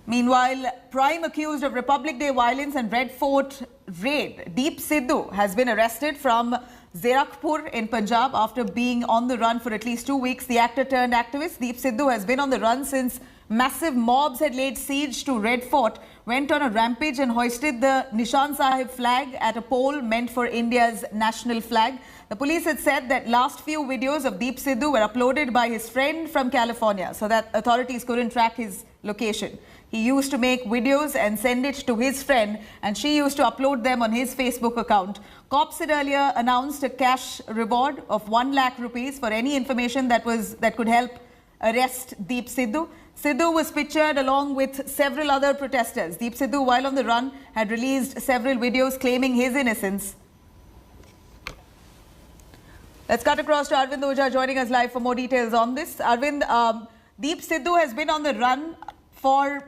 Meanwhile, prime accused of Republic Day violence and Red Fort raid, Deep Sidhu has been arrested from Zirakpur in Punjab after being on the run for at least 2 weeks. The actor turned activist Deep Sidhu has been on the run since massive mobs had laid siege to Red Fort, went on a rampage and hoisted the Nishan Sahib flag at a pole meant for India's national flag. The police had said that last few videos of Deep Sidhu were uploaded by his friend from California so that authorities couldn't track his location. He used to make videos and send it to his friend, and she used to upload them on his Facebook account. Cops had earlier announced a cash reward of 1 lakh rupees for any information that could help arrest Deep Sidhu. Sidhu was pictured along with several other protesters. Deep Sidhu, while on the run, had released several videos claiming his innocence. Let's cut across to Arvind Ojha joining us live for more details on this. Arvind, Deep Sidhu has been on the run for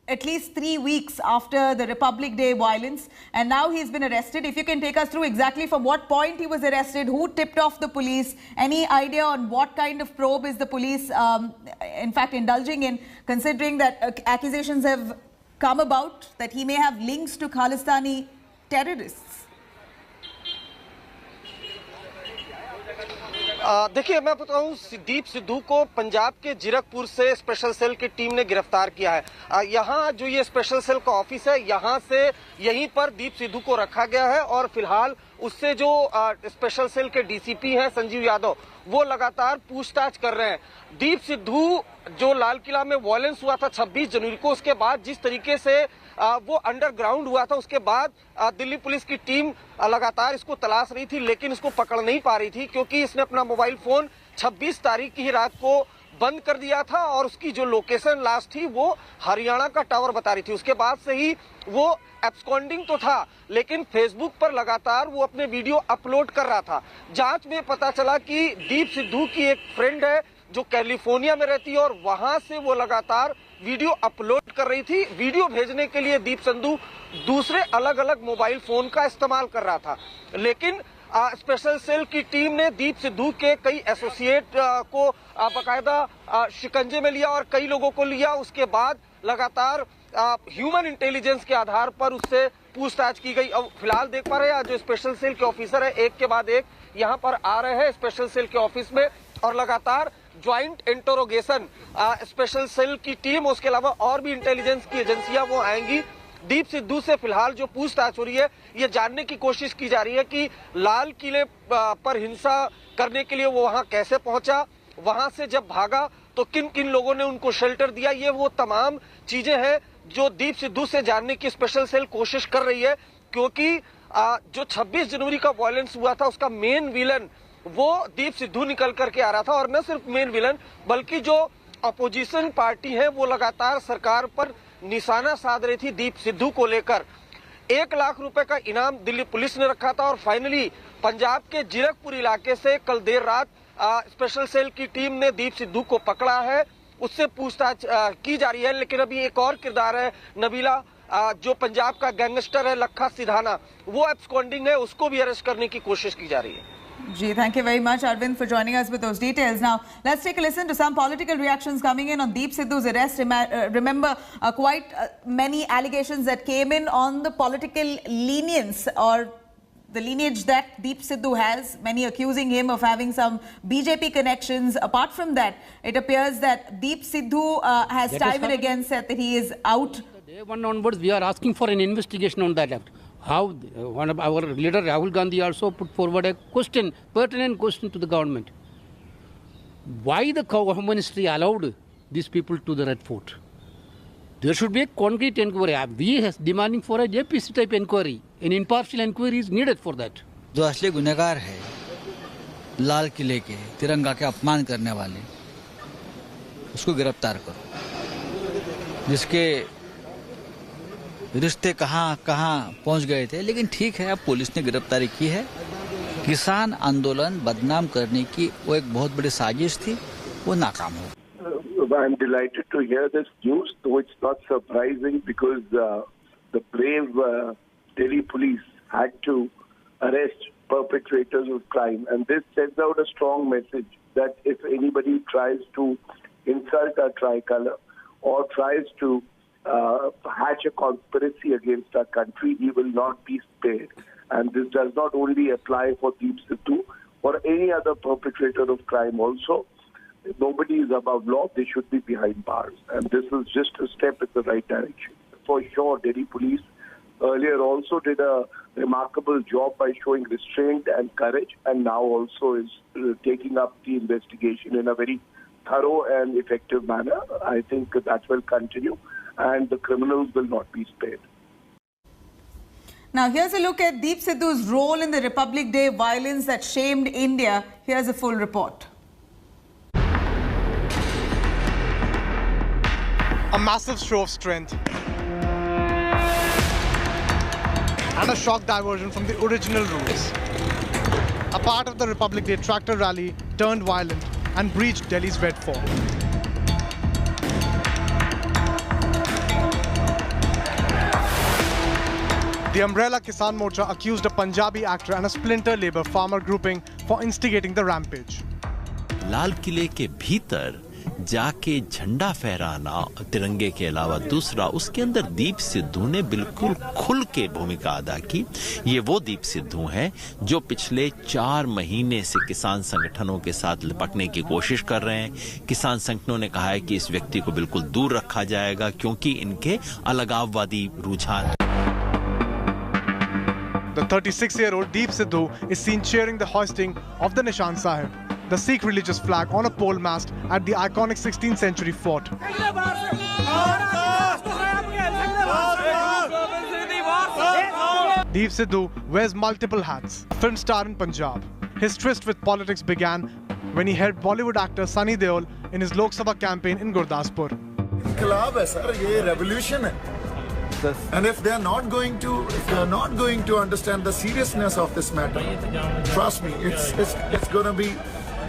at least 3 weeks after the Republic Day violence, and now he's been arrested. If you can take us through exactly from what point he was arrested, who tipped off the police, any idea on what kind of probe is the police in fact indulging in, considering that accusations have come about that he may have links to Khalistani terrorists? देखिए, मैं बताऊं, दीप सिद्धू को पंजाब के जीरकपुर से special cell की team ने गिरफ्तार किया है। यहाँ जो ये स्पेशल सेल का ऑफिस है, यहाँ से यहीं पर दीप सिद्धू को रखा गया है और फिलहाल उससे जो स्पेशल सेल के डीसीपी हैं संजीव यादव, वो लगातार पूछताछ कर रहे हैं। दीप सिद्धू जो लाल किला में वायलेंस हुआ था 26 जनवरी को, उसके बाद जिस तरीके से वो अंडरग्राउंड हुआ था, उसके बाद दिल्ली पुलिस की टीम लगातार इसको तलाश रही थी, लेकिन इसको पकड़ नहीं पा रही थी क्योंकि इसने अपना मोबाइल फोन 26 तारीख की ही रात को बंद कर दिया था और उसकी जो लोकेशन लास्ट थी वो हरियाणा का टावर बता रही थी। उसके बाद से ही वो एब्सकॉन्डिंग तो था, लेकिन फेसबुक पर लगातार वो अपने वीडियो अपलोड कर रहा था। जांच में पता चला कि दीप सिद्धू की एक फ्रेंड है जो कैलिफोर्निया में रहती है और वहां से वो लगातार वीडियो अपलोड कर रही थी। वीडियो भेजने के लिए दीप सिद्धू दूसरे अलग अलग मोबाइल फोन का इस्तेमाल कर रहा था, लेकिन स्पेशल सेल की टीम ने दीप सिद्धू के कई एसोसिएट को बाकायदा शिकंजे में लिया और कई लोगों को लिया। उसके बाद लगातार ह्यूमन इंटेलिजेंस के आधार पर उससे पूछताछ की गई। अब फिलहाल देख पा रहे हैं जो स्पेशल सेल के ऑफिसर है, एक के बाद एक यहाँ पर आ रहे हैं स्पेशल सेल के ऑफिस में और लगातार ज्वाइंट इंटरोगेशन स्पेशल सेल की टीम, उसके अलावा और भी इंटेलिजेंस की एजेंसियां वो आएंगी। दीप सिद्धू से फिलहाल जो पूछताछ हो रही है, ये जानने की कोशिश की जा रही है कि लाल किले पर हिंसा करने के लिए वो वहां कैसे पहुंचा, वहां से जब भागा तो किन किन लोगों ने उनको शेल्टर दिया। ये वो तमाम चीजें हैं जो दीप सिद्धू से जानने की स्पेशल सेल कोशिश कर रही है, क्योंकि जो 26 जनवरी का वायलेंस हुआ था उसका मेन विलन वो दीप सिद्धू निकल करके आ रहा था। और न सिर्फ मेन विलन बल्कि जो अपोजिशन पार्टी है वो लगातार सरकार पर निशाना साध रही थी दीप सिद्धू को लेकर। 1 लाख रुपए का इनाम दिल्ली पुलिस ने रखा था और फाइनली पंजाब के जीरकपुर इलाके से कल देर रात स्पेशल सेल की टीम ने दीप सिद्धू को पकड़ा है, उससे पूछताछ की जा रही है। लेकिन अभी एक और किरदार है नबीला, जो पंजाब का गैंगस्टर है लखा सिधाना, वो एब्सकॉन्डिंग है, उसको भी अरेस्ट करने की कोशिश की जा रही है। Gee, thank you very much, Arvind, for joining us with those details. Now, let's take a listen to some political reactions coming in on Deep Sidhu's arrest. Remember, quite many allegations that came in on the political lenience or the lineage that Deep Sidhu has, many accusing him of having some BJP connections. Apart from that, it appears that Deep Sidhu has time and again said that he is out. Day one onwards, we are asking for an investigation on that act. How one of our leader Rahul Gandhi also put forward a question, pertinent question to the government. Why the Home Ministry allowed these people to the Red Fort? There should be a concrete inquiry. We are demanding for a JPC type inquiry. An impartial inquiry is needed for that. जो असली गुनहगार है लाल किले के तिरंगा के अपमान करने वाले, उसको गिरफ्तार करो। जिसके रिश्ते कहाँ कहाँ पहुंच गए थे, लेकिन ठीक है, अब पुलिस ने गिरफ्तारी की है। किसान आंदोलन बदनाम करने की वो एक बहुत बड़ी साजिश थी, वो नाकाम हो। I'm delighted to hear this news, though it's not surprising because the brave Delhi police had to arrest perpetrators of crime, and this sends out a strong message that if anybody tries to insult our tricolor or tries to hatch a conspiracy against our country, he will not be spared. And this does not only apply for Deep Sidhu, for any other perpetrator of crime also. Nobody is above law. They should be behind bars. And this is just a step in the right direction. For sure, Delhi police earlier also did a remarkable job by showing restraint and courage, and now also is taking up the investigation in a very thorough and effective manner. I think that will continue, and the criminals will not be spared. Now, here's a look at Deep Sidhu's role in the Republic Day violence that shamed India. Here's a full report. A massive show of strength and a shock diversion from the original rules. A part of the Republic Day tractor rally turned violent and breached Delhi's Red Fort. The Umbrella Kisan Morcha accused a Punjabi actor and a splinter Labour farmer grouping for instigating the rampage. लाल किले के भीतर जाके झंडा फहराना तिरंगे के अलावा दूसरा, उसके अंदर दीप सिद्धू ने बिल्कुल खुल के भूमिका अदा की। ये वो दीप सिद्धू हैं जो पिछले 4 महीने से किसान संगठनों के साथ लिपटने की कोशिश कर रहे हैं। किसान संगठनों ने कहा है कि इस व्यक्ति को बिल्कुल दूर रखा जाएगा क्योंकि इनके अलगाववादी रुझान। The 36-year-old Deep Sidhu is seen cheering the hoisting of the Nishan Sahib, the Sikh religious flag on a pole mast at the iconic 16th century fort. Deep Sidhu wears multiple hats. A film star in Punjab. His tryst with politics began when he helped Bollywood actor Sunny Deol in his Lok Sabha campaign in Gurdaspur. इनकलाब है sir, ये revolution है. And if they are not going to understand the seriousness of this matter, trust me, it's going to be,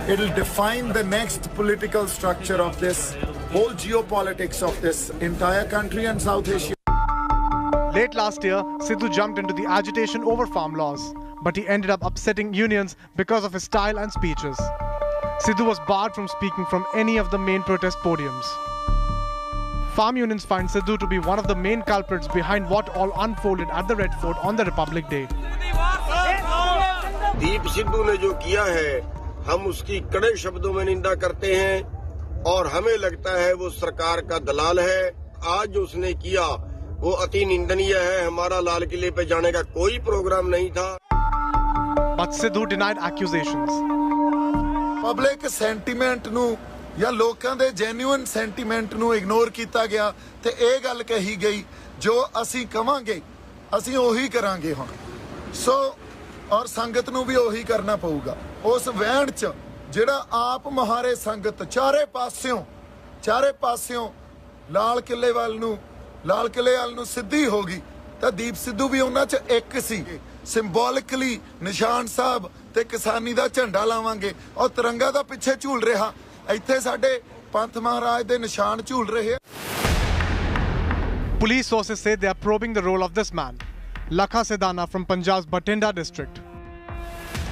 it'll define the next political structure of this whole geopolitics of this entire country and South Asia. Late last year, Sidhu jumped into the agitation over farm laws, but he ended up upsetting unions because of his style and speeches. Sidhu was barred from speaking from any of the main protest podiums. Farm unions find Sidhu to be one of the main culprits behind what all unfolded at the Red Fort on the Republic Day. Deep Sidhu ने जो किया है, हम उसकी कड़े शब्दों में निंदा करते हैं और हमें लगता है वो सरकार का दलाल है। आज जो उसने किया वो अति निंदनीय है। हमारा लाल किले पे जाने का कोई प्रोग्राम नहीं था। But Sidhu denied accusations. Public sentiment ਨੂੰ ਜਾਂ ਲੋਕਾਂ ਦੇ ਜੈਨੂਇਨ ਸੈਂਟੀਮੈਂਟ ਨੂੰ ਇਗਨੋਰ ਕੀਤਾ ਗਿਆ ਤੇ ਇਹ ਗੱਲ ਕਹੀ ਗਈ ਜੋ ਅਸੀਂ ਕਵਾਂਗੇ ਅਸੀਂ ਉਹੀ ਕਰਾਂਗੇ ਹੁਣ। ਸੋ ਔਰ ਸੰਗਤ ਨੂੰ ਵੀ ਉਹੀ ਕਰਨਾ ਪਊਗਾ। ਉਸ ਵਹਿਣ 'ਚ ਜਿਹੜਾ ਆਪ ਮਹਾਰੇ ਸੰਗਤ ਚਾਰੇ ਪਾਸਿਓਂ ਲਾਲ ਕਿਲੇ ਵੱਲ ਨੂੰ ਸਿੱਧੀ ਹੋ ਗਈ ਤਾਂ ਦੀਪ ਸਿੱਧੂ ਵੀ ਉਹਨਾਂ 'ਚ ਇੱਕ ਸੀ। ਸਿੰਬੋਲਿਕਲੀ ਨਿਸ਼ਾਨ ਸਾਹਿਬ ਤੇ ਕਿਸਾਨੀ ਦਾ ਝੰਡਾ ਲਾਵਾਂਗੇ ਔਰ ਤਿਰੰਗਾ ਦਾ ਪਿੱਛੇ ਝੂਲ ਰਿਹਾ। ਇੱਥੇ ਸਾਡੇ ਪੰਥ ਮਹਾਰਾਜ ਦੇ ਨਿਸ਼ਾਨ ਝੂਲ ਰਹੇ। Police sources say they are probing the role of this man, Lakha Sedana from Punjab's Bathinda district,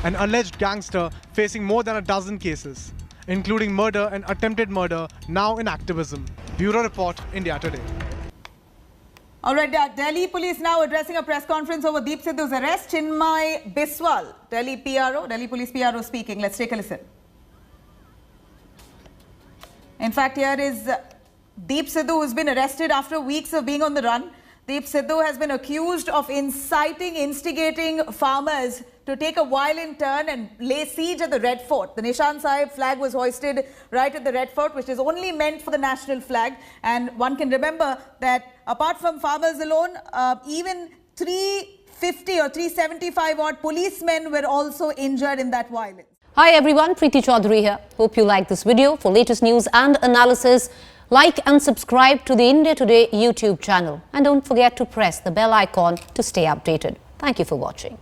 an alleged gangster facing more than a dozen cases, including murder and attempted murder, now in activism. Bureau Report, India Today. All right, Delhi police now addressing a press conference over Deep Sidhu's arrest. Chinmay Biswal, Delhi police PRO speaking. Let's take a listen. In fact, here is Deep Sidhu, who's been arrested after weeks of being on the run. Deep Sidhu has been accused of instigating farmers to take a violent turn and lay siege at the Red Fort. The Nishan Sahib flag was hoisted right at the Red Fort, which is only meant for the national flag. And one can remember that apart from farmers alone, even 350 or 375 odd policemen were also injured in that violence. Hi everyone, Preeti Chaudhary here. Hope you like this video. For latest news and analysis, like and subscribe to the India Today YouTube channel. And don't forget to press the bell icon to stay updated. Thank you for watching.